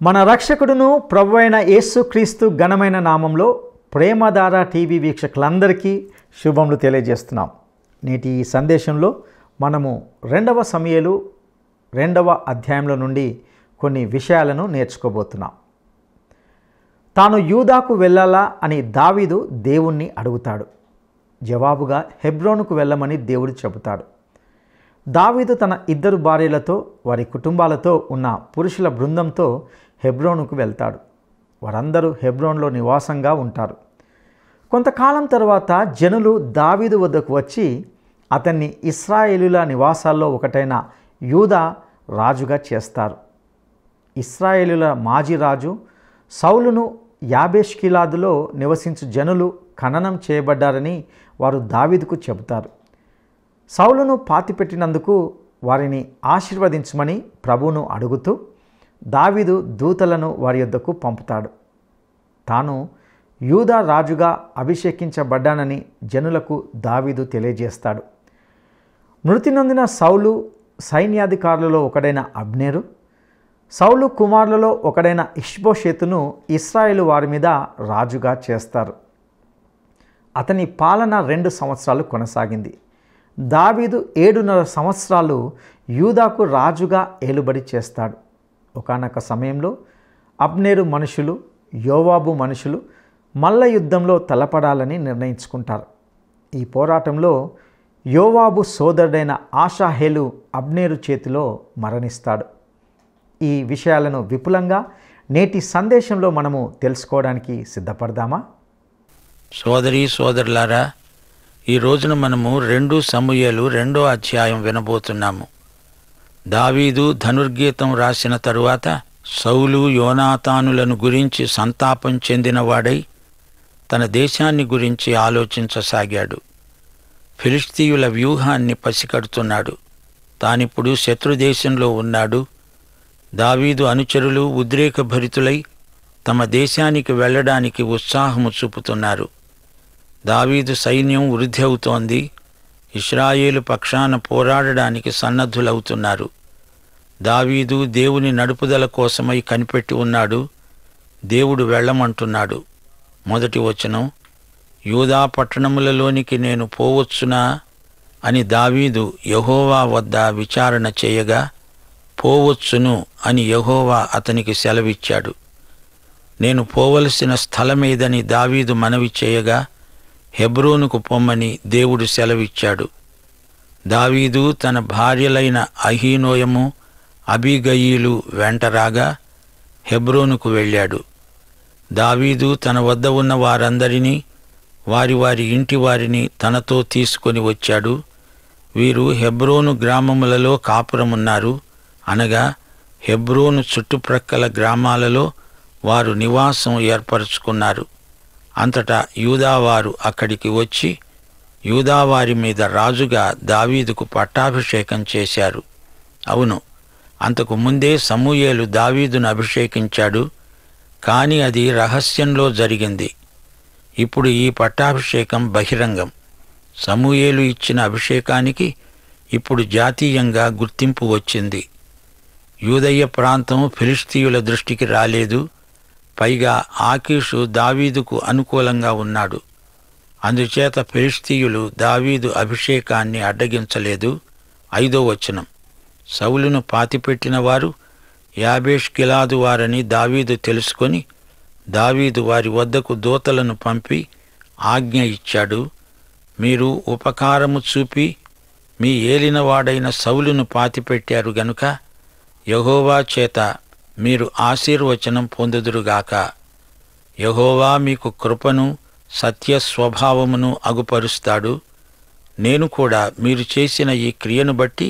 మన రక్షకుడును ప్రభువైన యేసుక్రీస్తు ఘనమైన నామంలో ప్రేమధార టీవీ వీక్షకులందరికీ శుభములు తెలియజేస్తున్నాం. నేటి ఈ సందేశంలో మనము 2వ సమూయేలు 2వ అధ్యాయంలో నుండి కొన్ని విషయాలను నేర్చుకోబోతున్నాం. తాను యూదాకు వెళ్ళాలా అని దావీదు దేవుణ్ణి అడుగుతాడు. జవాబుగా హెబ్రోనుకు వెళ్ళమని దేవుడు చెబుతాడు. దావీదు తన 2 భార్యలతో వారి కుటుంబాలతో ఉన్న పురుషుల బృందంతో హెబ్రోనుకు వెళ్తాడు. వారందరూ హెబ్రోన్లో నివాసంగా ఉంటారు. కొంతకాలం తర్వాత జనులు దావీదు వద్దకు వచ్చి అతన్ని ఇశ్రాయేలుల నివాసాల్లో ఒకటైన యూదా రాజుగా చేస్తారు. ఇశ్రాయేలుల మాజీ రాజు సౌలును యాబేష్గిలాదులో నివసించు జనులు ఖననం చేయబడ్డారని వారు దావీదుకు చెబుతారు. సౌలును పాతిపెట్టినందుకు వారిని ఆశీర్వదించమని ప్రభువును అడుగుతూ దావీదు దూతలను వారి యొద్దకు పంపుతాడు. తాను యూదా రాజుగా అభిషేకించబడ్డానని జనులకు దావీదు తెలియజేస్తాడు. మృతి నొందిన సౌలు సైన్యాధికారులలో ఒకడైన అబ్నేరు, సౌలు కుమారులలో ఒకడైన ఇష్బోషెతును ఇశ్రాయేలు వారి మీద రాజుగా చేస్తారు. అతని పాలన 2 సంవత్సరాలు కొనసాగింది. దావీదు 7.5 సంవత్సరాలు యూదాకు రాజుగా ఏలుబడి చేస్తాడు. ఒకానొక సమయంలో అబ్నేరు మనుషులు, యోవాబు మనుషులు మల్ల యుద్ధంలో తలపడాలని నిర్ణయించుకుంటారు. ఈ పోరాటంలో యోవాబు సోదరుడైన ఆషాహేలు అబ్నేరు చేతిలో మరణిస్తాడు. ఈ విషయాలను విపులంగా నేటి సందేశంలో మనము తెలుసుకోవడానికి సిద్ధపడదామా? సోదరీ సోదరులారా, ఈ రోజున మనము 2 సమూయేలు 2వ అధ్యాయం వినబోతున్నాము. దావీదు ధనుర్గీతం రాసిన తరువాత సౌలు యోనాతానులను గురించి సంతాపం చెందినవాడై తన దేశాన్ని గురించి ఆలోచించసాగాడు. ఫిలిష్తీయుల వ్యూహాన్ని పసికడుతున్నాడు. తానిప్పుడు శత్రుదేశంలో ఉన్నాడు. దావీదు అనుచరులు ఉద్రేకభరితులై తమ దేశానికి వెళ్ళడానికి ఉత్సాహము చూపుతున్నారు. దావీదు సైన్యం వృద్ధి అవుతోంది. ఇశ్రాయేలు పక్షాన పోరాడడానికి సన్నద్ధులవుతున్నారు. దావీదు దేవుని నడుపుదల కోసమై కనిపెట్టి ఉన్నాడు. దేవుడు వెళ్ళమంటున్నాడు. 1వ వచనం, యూదా పట్టణములలోనికి నేను పోవచ్చునా అని దావీదు యెహోవా వద్ద విచారణ చేయగా, పోవచ్చును అని యెహోవా అతనికి సెలవిచ్చాడు. నేను పోవలసిన స్థలమేదని దావీదు మనవి చేయగా, హెబ్రోనుకు పొమ్మని దేవుడు సెలవిచ్చాడు. దావీదు తన భార్యలైన అహీనోయము, అబీగయీలు వెంటరాగా హెబ్రోనుకు వెళ్ళాడు. దావీదు తన వద్ద ఉన్న వారందరినీ, వారి వారి ఇంటి వారిని తనతో తీసుకొని వచ్చాడు. వీరు హెబ్రోను గ్రామములలో కాపురమున్నారు, అనగా హెబ్రోను చుట్టుప్రక్కల గ్రామాలలో వారు నివాసం ఏర్పరచుకున్నారు. అంతటా యూదావారు అక్కడికి వచ్చి యూదావారి మీద రాజుగా దావీదుకు పట్టాభిషేకం చేశారు. అవును, అంతకు ముందే సమూయేలు దావీదును అభిషేకించాడు, కాని అది రహస్యంలో జరిగింది. ఇప్పుడు ఈ పట్టాభిషేకం బహిరంగం. సమూయేలు ఇచ్చిన అభిషేకానికి ఇప్పుడు జాతీయంగా గుర్తింపు వచ్చింది. యూదయ్య ప్రాంతం ఫిలిష్తీయుల దృష్టికి రాలేదు. పైగా ఆకీషు దావీదుకు అనుకూలంగా ఉన్నాడు. అందుచేత ఫిలిష్తీయులు దావీదు అభిషేకాన్ని అడ్డగించలేదు. 5వ వచనం, సౌలును పాతిపెట్టిన వారు యాబేష్గిలాదు వారని దావీదు తెలుసుకొని దావీదు వారి వద్దకు దూతలను పంపి ఆజ్ఞ ఇచ్చాడు. మీరు ఉపకారము చూపి మీ ఏలినవాడైన సౌలును పాతిపెట్టారు గనుక యెహోవా చేత మీరు ఆశీర్వచనం పొందుదురుగాక. యెహోవా మీకు కృపను సత్య స్వభావమును అగుపరుస్తాడు. నేను కూడా మీరు చేసిన ఈ క్రియను బట్టి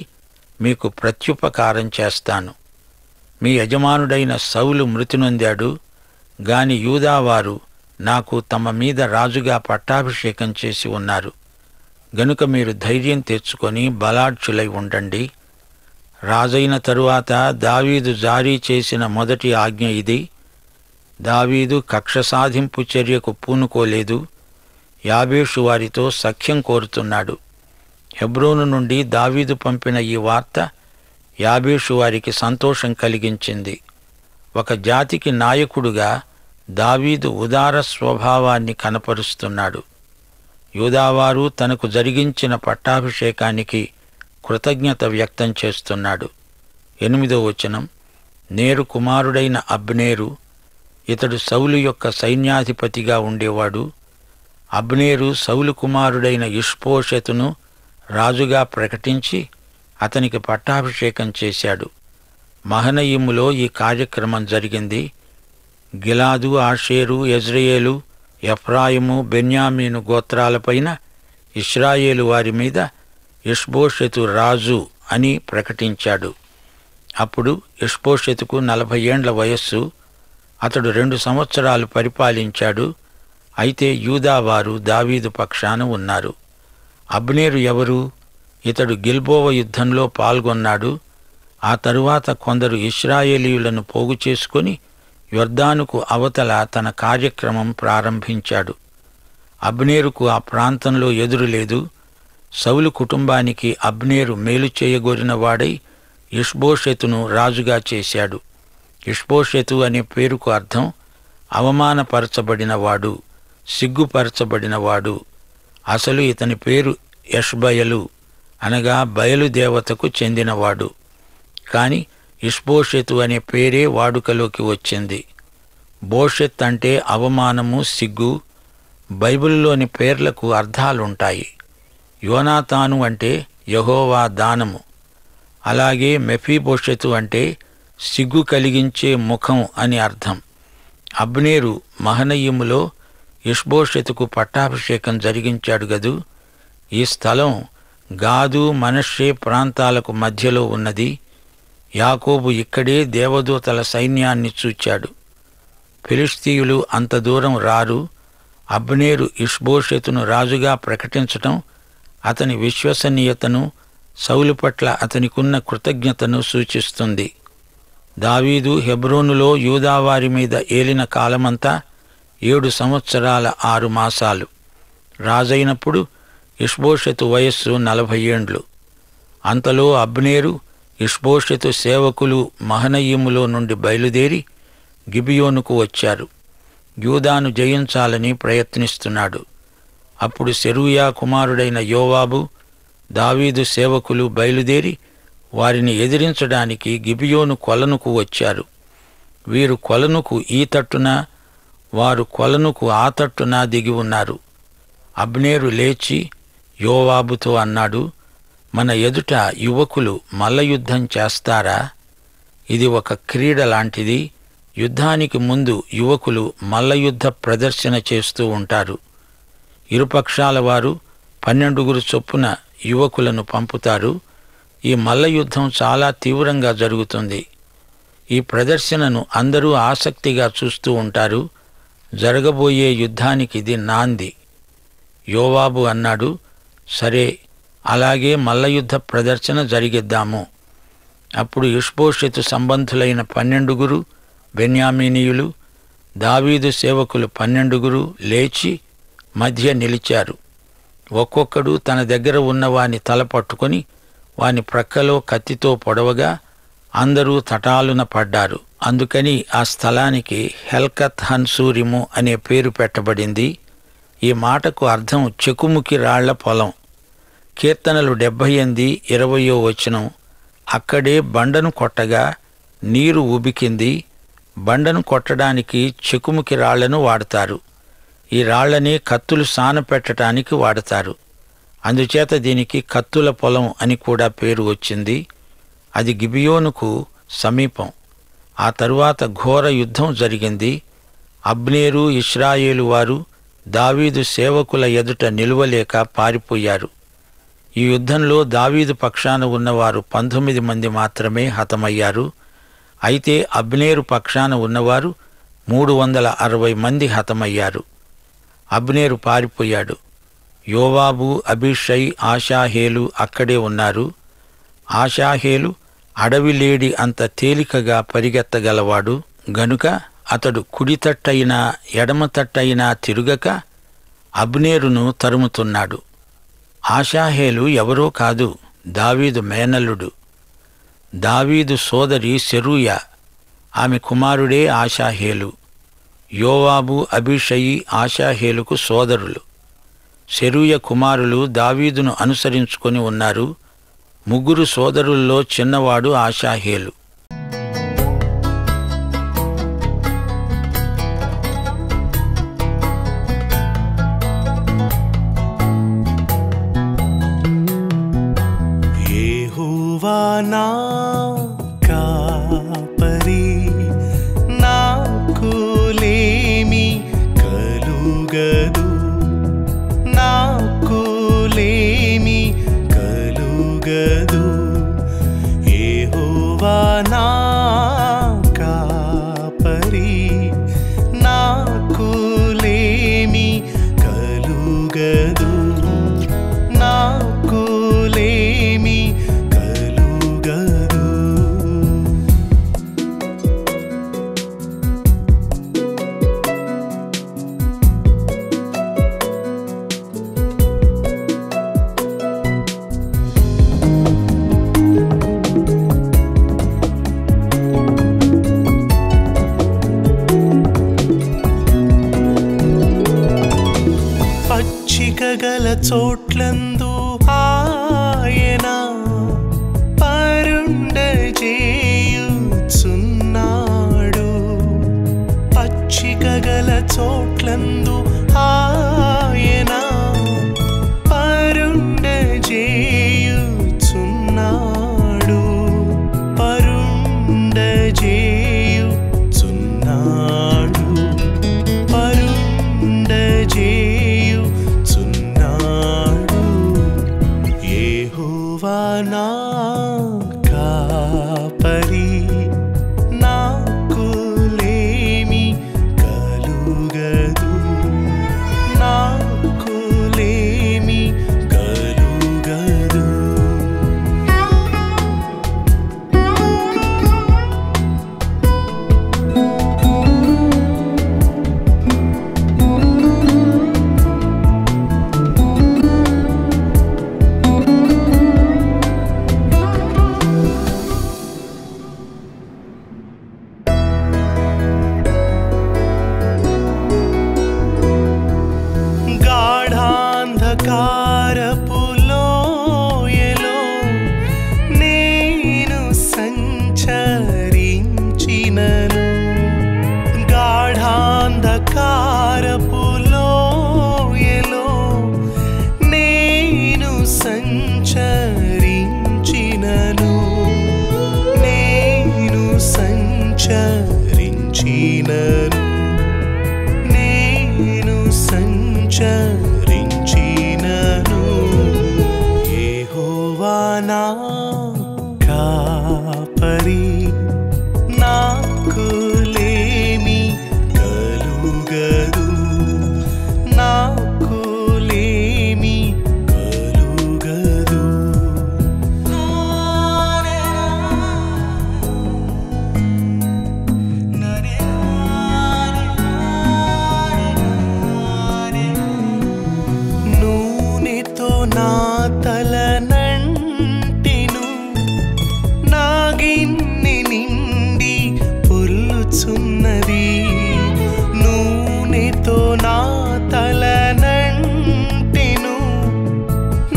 మీకు ప్రత్యుపకారం చేస్తాను. మీ యజమానుడైన సౌలు మృతి నొందాడు గాని యూదావారు నాకు తమ మీద రాజుగా పట్టాభిషేకం చేసి ఉన్నారు. గనుక మీరు ధైర్యం తెచ్చుకొని బలాఢ్యులై ఉండండి. రాజైన తరువాత దావీదు జారీ చేసిన మొదటి ఆజ్ఞ ఇది. దావీదు కక్ష సాధింపు చర్యకు పూనుకోలేదు. యాబేషు వారితో సఖ్యం కోరుతున్నాడు. హెబ్రోను నుండి దావీదు పంపిన ఈ వార్త యాబేషు వారికి సంతోషం కలిగించింది. ఒక జాతికి నాయకుడుగా దావీదు ఉదార స్వభావాన్ని కనపరుస్తున్నాడు. యూదావారు తనకు జరిగించిన పట్టాభిషేకానికి కృతజ్ఞత వ్యక్తం చేస్తున్నాడు. 8వ వచనం, నేరు కుమారుడైన అబ్నేరు, ఇతడు సౌలు యొక్క సైన్యాధిపతిగా ఉండేవాడు. అబ్నేరు సౌలు కుమారుడైన ఇష్బోషెతును రాజుగా ప్రకటించి అతనికి పట్టాభిషేకం చేశాడు. మహనయీములో ఈ కార్యక్రమం జరిగింది. గిలాదు, ఆషేరు, యెజ్రెయేలు, ఎఫ్రాయిము, బెన్యామీను గోత్రాలపైన ఇశ్రాయేలు వారి మీద ఇష్బోషెతు రాజు అని ప్రకటించాడు. అప్పుడు ఇష్బోషెతుకు 40 ఏండ్ల వయస్సు. అతడు 2 సంవత్సరాలు పరిపాలించాడు. అయితే యూదావారు దావీదు పక్షాన ఉన్నారు. అబ్నేరు ఎవరు? ఇతడు గిల్బోవ యుద్ధంలో పాల్గొన్నాడు. ఆ తరువాత కొందరు ఇశ్రాయేలీయులను పోగు చేసుకుని యొర్దానుకు అవతల తన కార్యక్రమం ప్రారంభించాడు. అబ్నేరుకు ఆ ప్రాంతంలో ఎదురు లేదు. సౌలు కుటుంబానికి అబ్నేరు మేలు చేయగోరిన వాడై ఇష్బోషెతును రాజుగా చేశాడు. ఇష్బోషెతు అనే పేరుకు అర్థం అవమానపరచబడినవాడు, సిగ్గుపరచబడినవాడు. అసలు ఇతని పేరు యష్బయలు, అనగా బయలుదేవతకు చెందినవాడు. కాని ఇష్బోషెతు అనే పేరే వాడుకలోకి వచ్చింది. బోషెత్ అంటే అవమానము, సిగ్గు. బైబిల్లోని పేర్లకు అర్థాలుంటాయి. యోనాతాను అంటే యెహోవా దానము. అలాగే మెఫీబోషెతు అంటే సిగ్గు కలిగించే ముఖం అని అర్థం. అబ్నేరు మహనయీములో ఇష్బోషెతుకు పట్టాభిషేకం జరిగించాడు గదూ. ఈ స్థలం గాదు, మనష్షే ప్రాంతాలకు మధ్యలో ఉన్నది. యాకోబు ఇక్కడే దేవదూతల సైన్యాన్ని చూచాడు. ఫిలిష్తీయులు అంత దూరం రారు. అబ్నేరు ఇష్బోషెతును రాజుగా ప్రకటించటం అతని విశ్వసనీయతను, సౌలు పట్ల అతనికున్న కృతజ్ఞతను సూచిస్తుంది. దావీదు హెబ్రోనులో యూదావారి మీద ఏలిన కాలమంతా 7 సంవత్సరాల 6 మాసాలు. రాజైనప్పుడు ఇష్బోషెతు వయస్సు 40 ఏండ్లు. అంతలో అబ్నేరు, ఇష్బోషెతు సేవకులు మహనయీములో నుండి బయలుదేరి గిబియోనుకు వచ్చారు. యూదాను జయించాలని ప్రయత్నిస్తున్నాడు. అప్పుడు సెరూయా కుమారుడైన యోవాబు, దావీదు సేవకులు బయలుదేరి వారిని ఎదిరించడానికి గిబియోను కొలనుకు వచ్చారు. వీరు కొలనుకు ఈ తట్టున, వారు కొలనుకు ఆ తట్టున దిగి ఉన్నారు. అబ్నేరు లేచి యోవాబుతో అన్నాడు, మన ఎదుట యువకులు మల్లయుద్ధం చేస్తారా? ఇది ఒక క్రీడ లాంటిది. యుద్ధానికి ముందు యువకులు మల్లయుద్ధ ప్రదర్శన చేస్తూ ఉంటారు. ఇరుపక్షాల వారు 12 చొప్పున యువకులను పంపుతారు. ఈ మల్లయుద్ధం చాలా తీవ్రంగా జరుగుతుంది. ఈ ప్రదర్శనను అందరూ ఆసక్తిగా చూస్తూ ఉంటారు. జరగబోయే యుద్ధానికి ఇది నాంది. యోవాబు అన్నాడు, సరే, అలాగే మల్లయుద్ధ ప్రదర్శన జరిగిద్దాము. అప్పుడు ఇష్బోషెతు సంబంధులైన 12 బెన్యామీనీయులు, దావీదు సేవకులు 12 లేచి మధ్య నిలిచారు. ఒక్కొక్కడు తన దగ్గర ఉన్న వాని తల పట్టుకొని వాని ప్రక్కలో కత్తితో పొడవగా అందరూ తటాలున పడ్డారు. అందుకని ఆ స్థలానికి హెల్కత్ హన్సూరిము అనే పేరు పెట్టబడింది. ఈ మాటకు అర్థం చెకుముకి రాళ్ల పొలం. కీర్తనలు 78, 20వ వచనం, అక్కడే బండను కొట్టగా నీరు ఉబికింది. బండను కొట్టడానికి చెకుముకి రాళ్లను వాడతారు. ఈ రాళ్లని కత్తులు సానపెట్టడానికి వాడతారు. అందుచేత దీనికి కత్తుల పొలం అని కూడా పేరు వచ్చింది. అది గిబియోనుకు సమీపం. ఆ తరువాత ఘోర యుద్ధం జరిగింది. అబ్నేరు, ఇశ్రాయేలు వారు దావీదు సేవకుల ఎదుట నిలువలేక పారిపోయారు. ఈ యుద్ధంలో దావీదు పక్షాన ఉన్నవారు 19 మంది మాత్రమే హతమయ్యారు. అయితే అబ్నేరు పక్షాన ఉన్నవారు 360 మంది హతమయ్యారు. అబ్నేరు పారిపోయాడు. యోవాబు, అబీషై, ఆషాహేలు అక్కడే ఉన్నారు. ఆషాహేలు అడవిలేడి అంత తేలికగా పరిగెత్తగలవాడు గనుక అతడు కుడితట్టైనా ఎడమతట్టైనా తిరుగక అబ్నేరును తరుముతున్నాడు. ఆషాహేలు ఎవరో కాదు, దావీదు మేనల్లుడు. దావీదు సోదరి సెరూయా. ఆమె కుమారుడే ఆషాహేలు. యోవాబు, అబీషయి ఆషాహేలుకు సోదరులు. సెరూయ కుమారులు దావీదును అనుసరించుకొని ఉన్నారు. ముగ్గురు సోదరుల్లో చిన్నవాడు ఆషాహేలు. యెహోవా నా కాపరి, నాకులేమి కలుగదు, నాకులేమి కలుగదు. యెహోవా నా కాపరి, నాకులేమి కలుగదు, నాకులేమి కలుగదు. పచ్చిక గల చోట్లందు ఆయన పరుండజేయుచున్నాడు. పచ్చిక గల చోట్లందు ఆయన పరుండజేయుచున్నాడు, పరుండజేయుచున్నాడు, పరుండజేయుచున్నాడు. యెహోవా నా కాపరి, నాకులేమి కలుగదు, నాకులేమి కలుగదు. గాఢాంధకారపు లోయలో నేను సంచరించినను, గాఢాంధకారపు లోయలో నేను సంచరించినను, నేను సంచరించినను, నేను సంచరించినను. యెహోవా నా కాపరి, నాకులేమి కలుగదు, నాకులేమి కలుగదు. నూనెతో నా తలనంటిను, నా గిన్నె నిండి పొర్లుచున్నది. నూనెతో నా తలనంటిను,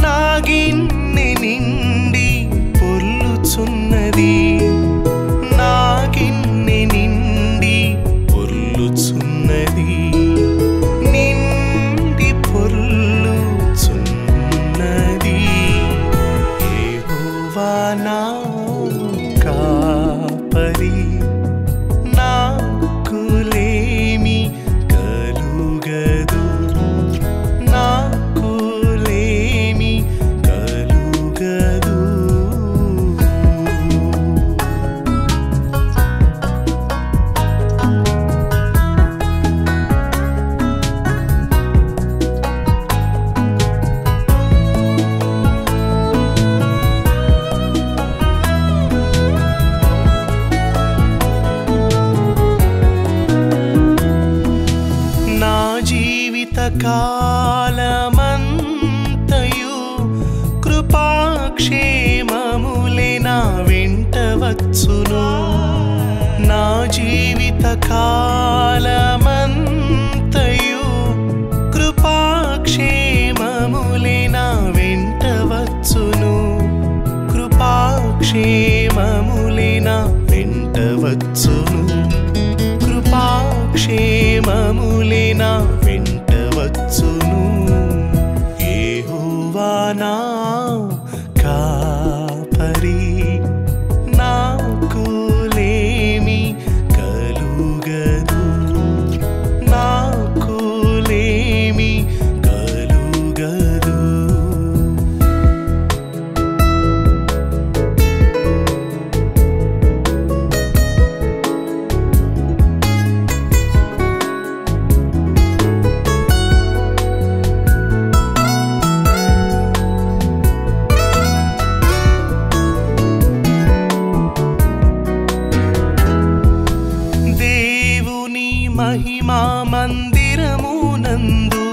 నా గిన్నె నిండి పొర్లుచున్నది, నా గిన్నె నిండి పొర్లుచున్నది, నిండి పొర్లుచున్నది. యెహోవా నా కాపరి, నాకులేమి కలుగదు, నాకులేమి కలుగదు. నా జీవిత కాలమంతయు కృపాక్షేమములే నా వెంట వచ్చును. నా కాలమంతయు కృపాక్షేమములే నా వెంట వచ్చును. కృపాక్షేమములే నా వెంట వచ్చును. కృపాక్షేమములే నా వెంట వచ్చును. యెహోవా నా కాపరి, నాకు లేమి కలుగదు. నాకు లేమి కలుగదు. దేవుని మహిమా మందిరమునందు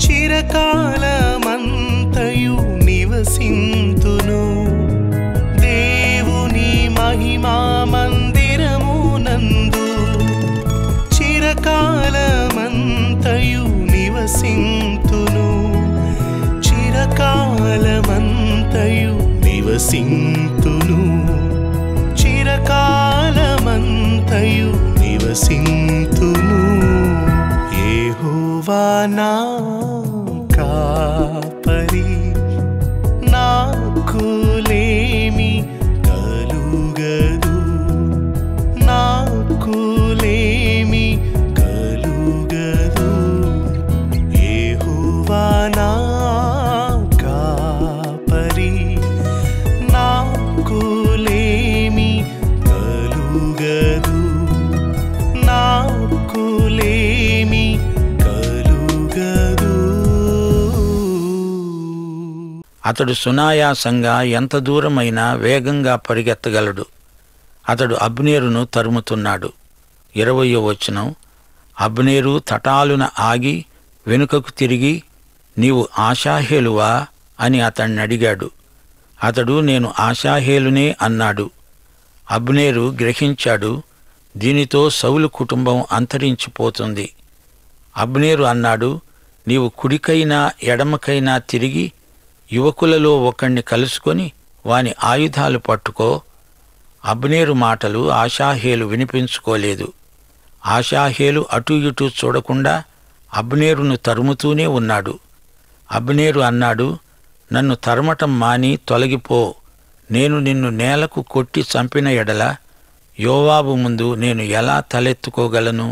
చిరకాలమంతయు నివసింతును. దేవుని మహిమా మందిరమునందు చిరకాలమంతయు నివసింతును. చిరకాలమంతయు నివసింతును. చిరకాలమంతయు నివసింతును. యెహోవా నా కాపరి, నాకు లేమి కలుగదు. నాకు లేమి కలుగదు. యెహోవా నా కాపరి, నాకు లేమి కలుగదు. నాకు లేమి కలుగదు. అతడు సునాయాసంగా ఎంత దూరమైనా వేగంగా పరిగెత్తగలడు. అతడు అబ్నేరును తరుముతున్నాడు. 20వ వచనం. అబ్నేరు తటాలున ఆగి వెనుకకు తిరిగి, నీవు ఆషాహేలువా అని అతన్ని అడిగాడు. అతడు, నేను ఆషాహేలునే అన్నాడు. అబ్నేరు గ్రహించాడు, దీనితో సౌలు కుటుంబం అంతరించిపోతుంది. అబ్నేరు అన్నాడు, నీవు కుడికైనా ఎడమకైనా తిరిగి యువకులలో ఒకణ్ణి కలుసుకొని వాని ఆయుధాలు పట్టుకో. అబ్నేరు మాటలు ఆషాహేలు వినిపించుకోలేదు. ఆషాహేలు అటూ ఇటూ చూడకుండా అబ్నేరును తరుముతూనే ఉన్నాడు. అబ్నేరు అన్నాడు, నన్ను తరమటం మాని తొలగిపో. నేను నిన్ను నేలకు కొట్టి చంపిన ఎడల యోవాబు ముందు నేను ఎలా తలెత్తుకోగలను?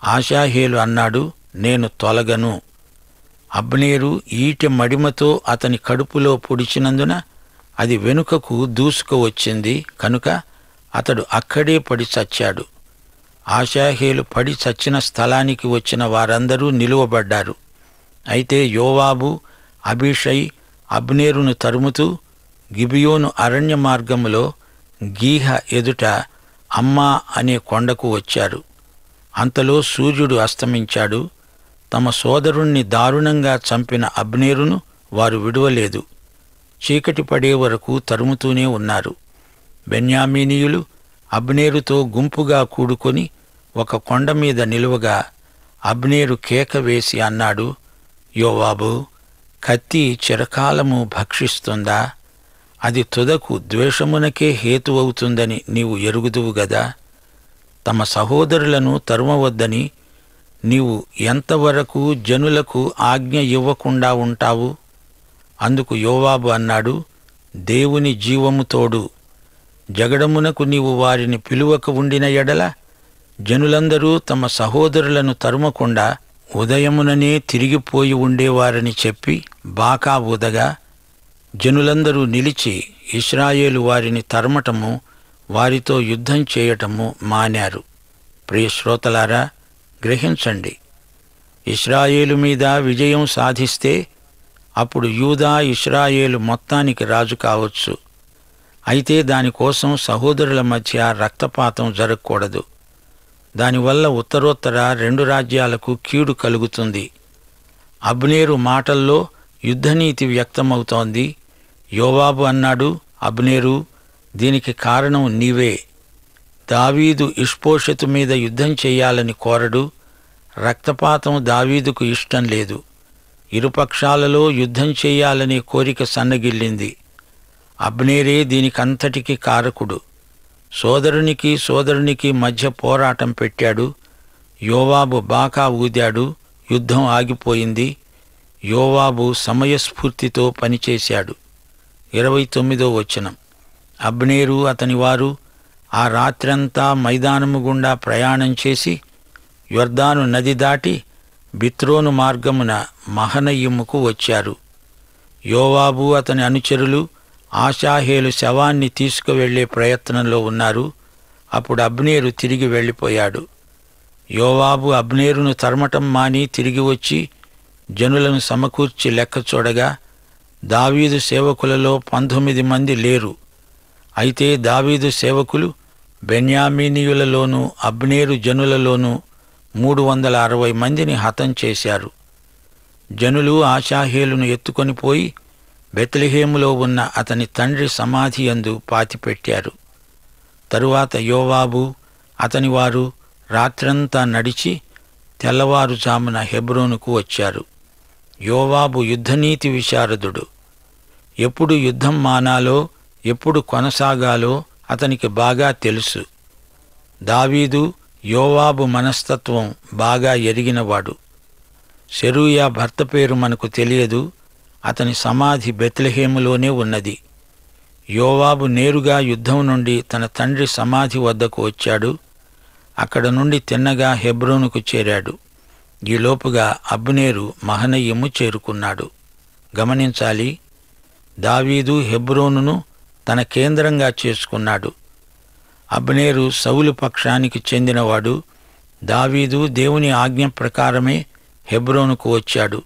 ఆషాహేలు అన్నాడు, నేను తొలగను. అబ్నేరు ఈటె మడిమతో అతని కడుపులో పొడిచినందున అది వెనుకకు దూసుకువచ్చింది కనుక అతడు అక్కడే పడి చచ్చాడు. ఆషాహేలు పడి చచ్చిన స్థలానికి వచ్చిన వారందరూ నిలువబడ్డారు. అయితే యోవాబు, అబీషై అబ్నేరును తరుముతూ గిబియోను అరణ్య మార్గములో గీహ ఎదుట అమ్మా అనే కొండకు వచ్చారు. అంతలో సూర్యుడు అస్తమించాడు. తమ సోదరుణ్ణి దారుణంగా చంపిన అబ్నేరును వారు విడువలేదు. చీకటి పడే వరకు తరుముతూనే ఉన్నారు. బెన్యామీనీయులు అబ్నేరుతో గుంపుగా కూడుకొని ఒక కొండ మీద నిలువగా అబ్నేరు కేక వేసి అన్నాడు, యోవాబు, కత్తి చిరకాలము భక్షిస్తుందా? అది తుదకు ద్వేషమునకే హేతువవుతుందని నీవు ఎరుగుదువు గదా. తమ సహోదరులను తరుమవద్దని నీవు ఎంతవరకు జనులకు ఆజ్ఞ ఇవ్వకుండా ఉంటావు? అందుకు యోవాబు అన్నాడు, దేవుని జీవము తోడు, జగడమునకు నీవు వారిని పిలువక ఉండిన ఎడల జనులందరూ తమ సహోదరులను తరుమకుండా ఉదయముననే తిరిగిపోయి ఉండేవారని చెప్పి బాకా ఊదగా జనులందరూ నిలిచి ఇశ్రాయేలు వారిని తరమటము, వారితో యుద్ధం చేయటము మానారు. ప్రియశ్రోతలారా, గ్రహించండి. ఇశ్రాయేలు మీద విజయం సాధిస్తే అప్పుడు యూదా ఇశ్రాయేలు మొత్తానికి రాజు కావచ్చు. అయితే దానికోసం సహోదరుల మధ్య రక్తపాతం జరగకూడదు. దానివల్ల ఉత్తరోత్తర 2 రాజ్యాలకు కీడు కలుగుతుంది. అబ్నేరు మాటల్లో యుద్ధనీతి వ్యక్తమవుతోంది. యోవాబు అన్నాడు, అబ్నేరు, దీనికి కారణం నీవే. దావీదు ఇష్బోషెతు మీద యుద్ధం చెయ్యాలని కోరడు. రక్తపాతం దావీదుకు ఇష్టం లేదు. ఇరుపక్షాలలో యుద్ధం చెయ్యాలనే కోరిక సన్నగిల్లింది. అబ్నేరే దీనికంతటికీ కారకుడు. సోదరునికి మధ్య పోరాటం పెట్టాడు. యోవాబు బాకా ఊదాడు. యుద్ధం ఆగిపోయింది. యోవాబు సమయస్ఫూర్తితో పనిచేశాడు. 29వ వచనం. అబ్నేరు అతనివారు ఆ రాత్రంతా మైదానము గుండా ప్రయాణం చేసి యొర్దాను నది దాటి బిత్రోను మార్గమున మహనయిముకు వచ్చారు. యోవాబు అతని అనుచరులు ఆషాహేలు శవాన్ని తీసుకువెళ్లే ప్రయత్నంలో ఉన్నారు. అప్పుడు అబ్నేరు తిరిగి వెళ్ళిపోయాడు. యోవాబు అబ్నేరును తరమటం మాని తిరిగి వచ్చి జనులను సమకూర్చి లెక్క చూడగా దావీదు సేవకులలో 19 మంది లేరు. అయితే దావీదు సేవకులు బెన్యామీనీయులలోనూ అబ్నేరు జనులలోనూ 360 మందిని హతం చేశారు. జనులు ఆషాహేలును ఎత్తుకొని పోయి బెత్లెహేములో ఉన్న అతని తండ్రి సమాధి యందు పాతిపెట్టారు. తరువాత యోవాబు అతని వారు రాత్రంతా నడిచి తెల్లవారుజామున హెబ్రోనుకు వచ్చారు. యోవాబు యుద్ధనీతి విశారదుడు. ఎప్పుడు యుద్ధం మానాలో ఎప్పుడు కొనసాగాలో అతనికి బాగా తెలుసు. దావీదు యోవాబు మనస్తత్వం బాగా ఎరిగినవాడు. సెరూయా భర్త పేరు మనకు తెలియదు. అతని సమాధి బెత్లెహేములోనే ఉన్నది. యోవాబు నేరుగా యుద్ధం నుండి తన తండ్రి సమాధి వద్దకు వచ్చాడు. అక్కడ నుండి తిన్నగా హెబ్రోనుకు చేరాడు. ఈలోపుగా అబ్నేరు మహనయిము చేరుకున్నాడు. గమనించాలి, దావీదు హెబ్రోనును తన కేంద్రంగా చేసుకున్నాడు. అబ్నేరు సౌలు పక్షానికి చెందినవాడు. దావీదు దేవుని ఆజ్ఞ ప్రకారమే హెబ్రోనుకు వచ్చాడు.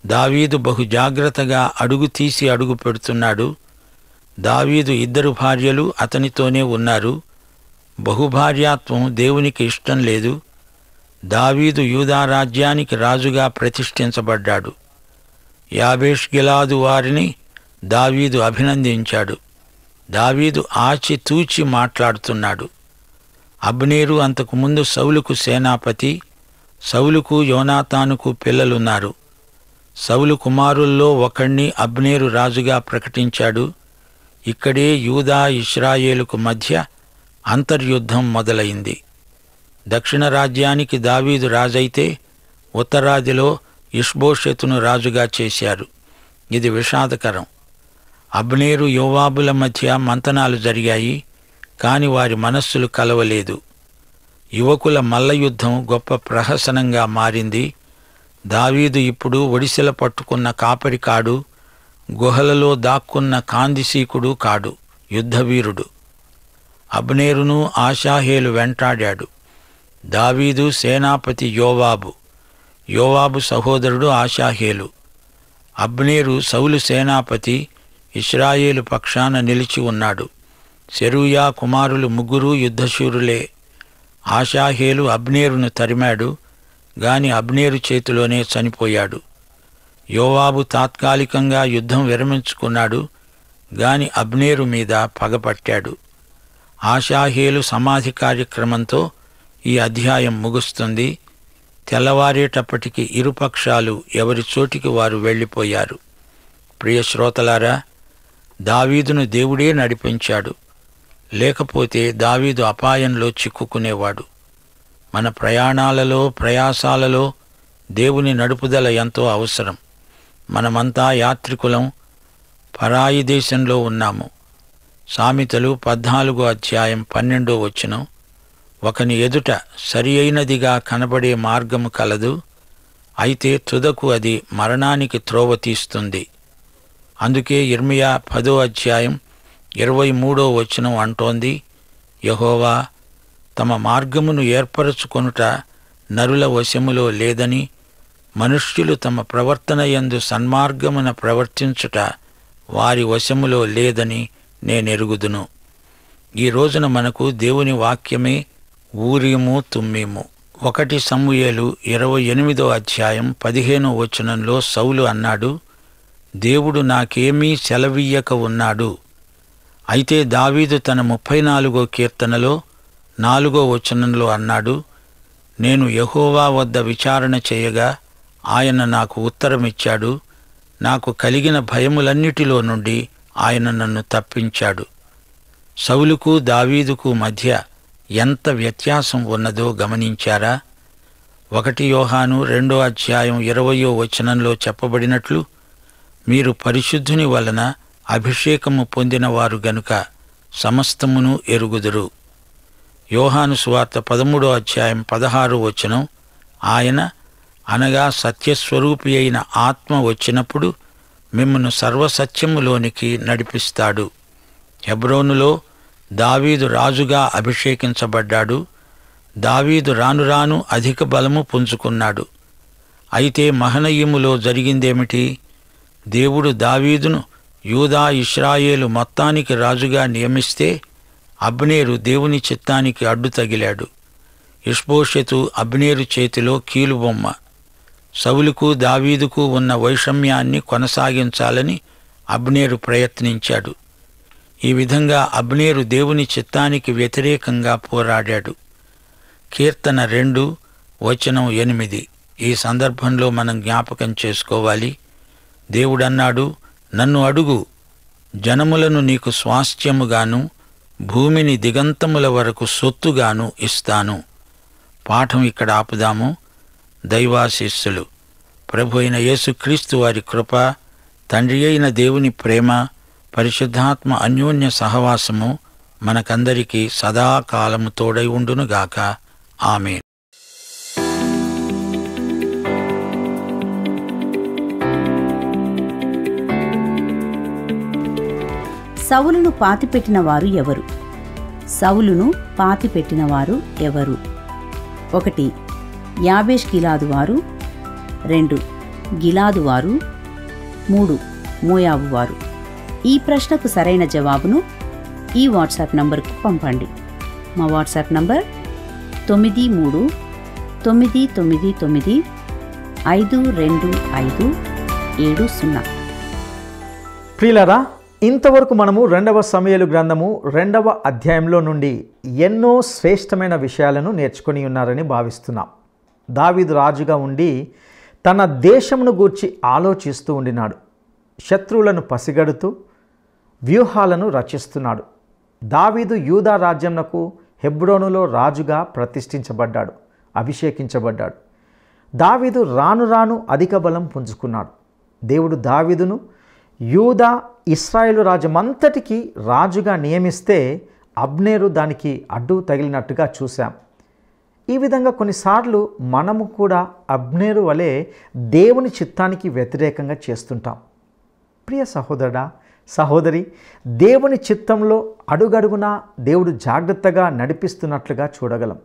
దావీదు బహు జాగ్రత్తగా అడుగు తీసి అడుగు పెడుతున్నాడు. దావీదు 2 భార్యలు అతనితోనే ఉన్నారు. బహుభార్యాత్వం దేవునికి ఇష్టం లేదు. దావీదు యూదా రాజ్యానికి రాజుగా ప్రతిష్ఠించబడ్డాడు. యాబేష్ గిలాదు వారిని దావీదు అభినందించాడు. దావీదు ఆచితూచి మాట్లాడుతున్నాడు. అబ్నేరు అంతకుముందు సౌలుకు సేనాపతి. సౌలుకు యోనాతానుకు పిల్లలున్నారు. సౌలు కుమారుల్లో ఒకణ్ణి అబ్నేరు రాజుగా ప్రకటించాడు. ఇక్కడే యూదా ఇశ్రాయేలుకు మధ్య అంతర్యుద్ధం మొదలైంది. దక్షిణ రాజ్యానికి దావీదు రాజైతే ఉత్తరాదిలో ఇష్బోషెతును రాజుగా చేశారు. ఇది విషాదకరం. అబ్నేరు యోవాబుల మధ్య మంతనాలు జరిగాయి, కాని వారి మనస్సులు కలవలేదు. యువకుల మల్లయుద్ధం గొప్ప ప్రహసనంగా మారింది. దావీదు ఇప్పుడు ఒడిసెల పట్టుకున్న కాపరి కాడు, గుహలలో దాక్కున్న కాందిసీకుడు కాడు, యుద్ధవీరుడు. అబ్నేరును ఆషాహేలు వెంటాడాడు. దావీదు సేనాపతి యోవాబు, యోవాబు సహోదరుడు ఆషాహేలు. అబ్నేరు సౌలు సేనాపతి, ఇశ్రాయేలు పక్షాన నిలిచి ఉన్నాడు. సెరూయా కుమారులు 3 యుద్ధశూరులే. ఆషాహేలు అబ్నేరును తరిమాడు, గాని అబ్నేరు చేతిలోనే చనిపోయాడు. యోవాబు తాత్కాలికంగా యుద్ధం విరమించుకున్నాడు, గాని అబ్నేరు మీద పగపట్టాడు. ఆషాహేలు సమాధి కార్యక్రమంతో ఈ అధ్యాయం ముగుస్తుంది. తెల్లవారేటప్పటికి ఇరుపక్షాలు ఎవరి చోటికి వారు వెళ్ళిపోయారు. ప్రియ శ్రోతలారా, దావీదును దేవుడే నడిపించాడు. లేకపోతే దావీదు అపాయంలో చిక్కుకునేవాడు. మన ప్రయాణాలలో ప్రయాసాలలో దేవుని నడుపుదల ఎంతో అవసరం. మనమంతా యాత్రికులం, పరాయి దేశంలో ఉన్నాము. సామెతలు 14వ అధ్యాయం 12వ వచనం. ఒకని ఎదుట సరి అయినదిగా కనబడే మార్గము కలదు, అయితే తుదకు అది మరణానికి త్రోవ తీస్తుంది. అందుకే ఇర్మియా 10వ అధ్యాయం 23వ వచనం అంటోంది, యెహోవా తమ మార్గమును ఏర్పరచుకొనుట నరుల వశములో లేదని, మనుష్యులు తమ ప్రవర్తన యందు సన్మార్గమున ప్రవర్తించుట వారి వశములో లేదని నేనెరుగుదును. ఈ రోజున మనకు దేవుని వాక్యమే ఊరీము తుమ్మీము. 1 సమూయేలు 28వ అధ్యాయం 15వ వచనంలో సౌలు అన్నాడు, దేవుడు నాకేమీ సెలవియ్యక ఉన్నాడు. అయితే దావీదు తన 34వ కీర్తనలో 4వ వచనంలో అన్నాడు, నేను యెహోవా వద్ద విచారణ చేయగా ఆయన నాకు ఉత్తరమిచ్చాడు. నాకు కలిగిన భయములన్నిటిలో నుండి ఆయన నన్ను తప్పించాడు. సౌలుకు దావీదుకు మధ్య ఎంత వ్యత్యాసం ఉన్నదో గమనించారా? 1 యోహాను 2వ అధ్యాయం 20వ వచనంలో చెప్పబడినట్లు, మీరు పరిశుద్ధుని వలన అభిషేకము పొందినవారు గనుక సమస్తమును ఎరుగుదురు. యోహాను సువార్త 13వ అధ్యాయం 16వ వచనం, ఆయన అనగా సత్యస్వరూపి అయిన ఆత్మ వచ్చినప్పుడు మిమ్మును సర్వసత్యములోనికి నడిపిస్తాడు. హెబ్రోనులో దావీదు రాజుగా అభిషేకించబడ్డాడు. దావీదు రాను రాను అధిక బలము పుంజుకున్నాడు. అయితే మహనయీములో జరిగిందేమిటి? దేవుడు దావీదును యూదా ఇశ్రాయేలు మొత్తానికి రాజుగా నియమిస్తే అబ్నేరు దేవుని చిత్తానికి అడ్డు తగిలాడు. ఇష్బోషెతు అబ్నేరు చేతిలో కీలుబొమ్మ. సౌలుకు దావీదుకు ఉన్న వైషమ్యాన్ని కొనసాగించాలని అబ్నేరు ప్రయత్నించాడు. ఈ విధంగా అబ్నేరు దేవుని చిత్తానికి వ్యతిరేకంగా పోరాడాడు. కీర్తన 2 వచనం 8. ఈ సందర్భంలో మనం జ్ఞాపకం చేసుకోవాలి. దేవుడన్నాడు, నన్ను అడుగు, జనములను నీకు స్వాస్థ్యముగాను భూమిని దిగంతముల వరకు సొత్తుగాను ఇస్తాను. పాఠం ఇక్కడ ఆపుదాము. దైవాశీస్సులు. ప్రభు అయిన యేసుక్రీస్తు వారి కృప, తండ్రి అయిన దేవుని ప్రేమ, పరిశుద్ధాత్మ అన్యోన్య సహవాసము మనకందరికీ సదాకాలము తోడై ఉండునుగాక. ఆమేన్. సౌలును పాతిపెట్టిన వారు ఎవరు? సౌలును పాతిపెట్టినవారు ఎవరు? 1 యాబేష్ గిలాదు వారు, 2 గిలాదు వారు, 3 మోయాబు వారు. ఈ ప్రశ్నకు సరైన జవాబును ఈ వాట్సాప్ నంబర్కు పంపండి. మా వాట్సాప్ నంబర్ 9339952570. ప్రియులారా, ఇంతవరకు మనము 2వ సమూయేలు గ్రంథము 2వ అధ్యాయంలో నుండి ఎన్నో శ్రేష్టమైన విషయాలను నేర్చుకొని ఉన్నారని భావిస్తున్నాం. దావీదు రాజుగా ఉండి తన దేశమును గూర్చి ఆలోచిస్తూ ఉండినాడు. శత్రువులను పసిగడుతూ వ్యూహాలను రచిస్తున్నాడు. దావీదు యూదా రాజ్యంనకు హెబ్రోనులో రాజుగా ప్రతిష్ఠించబడ్డాడు, అభిషేకించబడ్డాడు. దావీదు రాను రాను అధిక బలం పుంజుకున్నాడు. దేవుడు దావీదును యూదా ఇశ్రాయేలు రాజ్యమంతటికి రాజుగా నియమిస్తే అబ్నేరు దానికి అడ్డు తగిలినట్టుగా చూశాం. ఈ విధంగా కొన్నిసార్లు మనము కూడా అబ్నేరు వలె దేవుని చిత్తానికి వ్యతిరేకంగా చేస్తుంటాం. ప్రియ సహోదరుడా, సహోదరి, దేవుని చిత్తంలో అడుగడుగునా దేవుడు జాగ్రత్తగా నడిపిస్తున్నట్లుగా చూడగలం.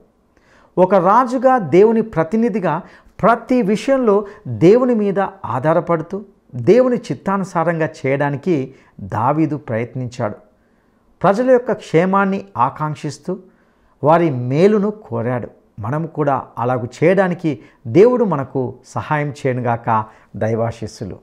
ఒక రాజుగా, దేవుని ప్రతినిధిగా ప్రతి విషయంలో దేవుని మీద ఆధారపడుతూ దేవుని చిత్తానుసారంగా చేయడానికి దావీదు ప్రయత్నించాడు. ప్రజల యొక్క క్షేమాన్ని ఆకాంక్షిస్తూ వారి మేలును కోరాడు. మనము కూడా అలాగూ చేయడానికి దేవుడు మనకు సహాయం చేయనుగాక. దైవాశీస్సులు.